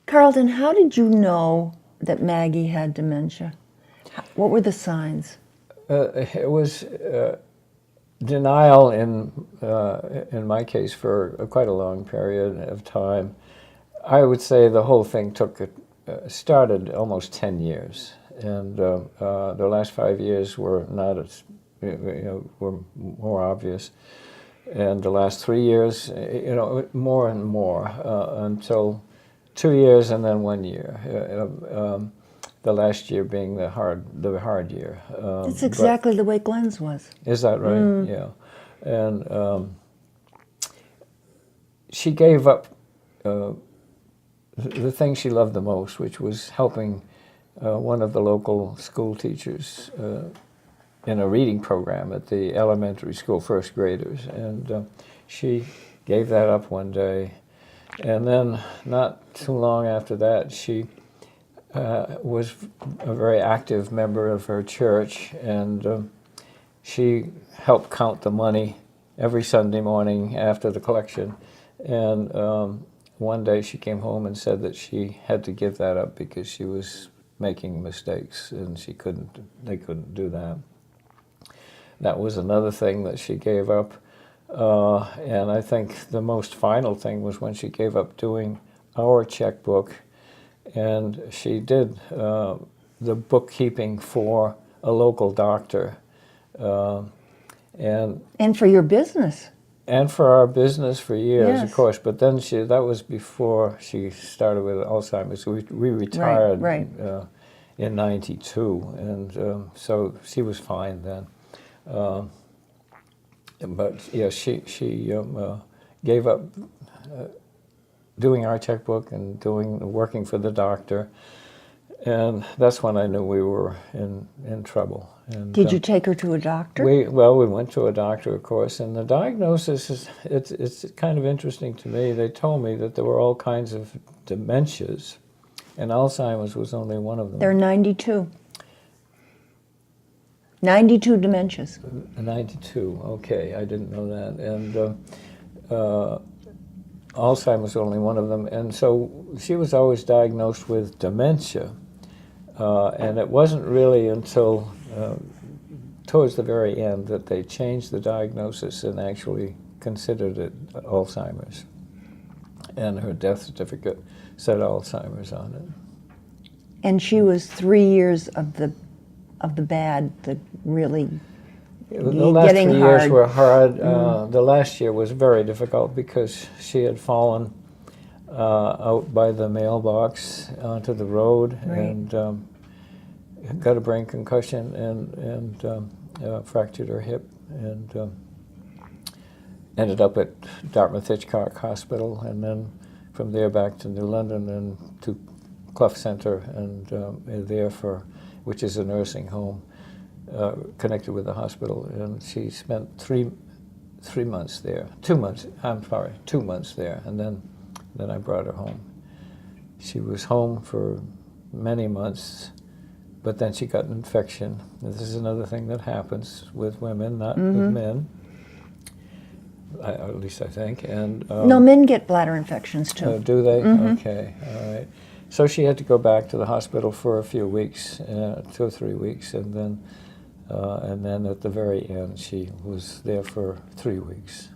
Carlton, how did you know that Maggie had dementia? What were the signs? It was denial in my case for quite a long period of time. I would say the whole thing started almost 10 years, and the last 5 years were not as, were more obvious, and the last 3 years, more and more until 2 years and then 1 year. The last year being the hard year. That's exactly the way Glenn's was. Is that right? Yeah. And she gave up the thing she loved the most, which was helping one of the local school teachers in a reading program at the elementary school, first graders. And she gave that up one day. And then not too long after that, she was a very active member of her church, and she helped count the money every Sunday morning after the collection. And one day she came home and said that she had to give that up because she was making mistakes, and they couldn't do that. That was another thing that she gave up. And I think the most final thing was when she gave up doing our checkbook, and she did the bookkeeping for a local doctor. And for your business. And for our business for years, Yes. of course. But then that was before she started with Alzheimer's. We retired Right. In '92, and so she was fine then. But yeah, she gave up doing our checkbook and working for the doctor, and that's when I knew we were in trouble. And, Did you take her to a doctor? we went to a doctor, of course, and the diagnosis it's kind of interesting to me. They told me that there were all kinds of dementias, and Alzheimer's was only one of them. There are 92. 92 dementias. 92, okay, I didn't know that. And Alzheimer's was only one of them. And so she was always diagnosed with dementia. And it wasn't really until towards the very end that they changed the diagnosis and actually considered it Alzheimer's. And her death certificate said Alzheimer's on it. And she was 3 years of the bad, the really The last getting 3 hard. years were hard. The last year was very difficult because she had fallen out by the mailbox onto the road. Right. And got a brain concussion and fractured her hip, and ended up at Dartmouth Hitchcock Hospital, and then from there back to New London and to Clough Center, and there which is a nursing home connected with the hospital, and she spent 3 months there. 2 months. I'm sorry, 2 months there, and then I brought her home. She was home for many months. But then she got an infection. This is another thing that happens with women, not with men. At least I think. And No, men get bladder infections too. do they? Okay, all right. So she had to go back to the hospital for a few weeks, 2 or 3 weeks, and then at the very end she was there for 3 weeks.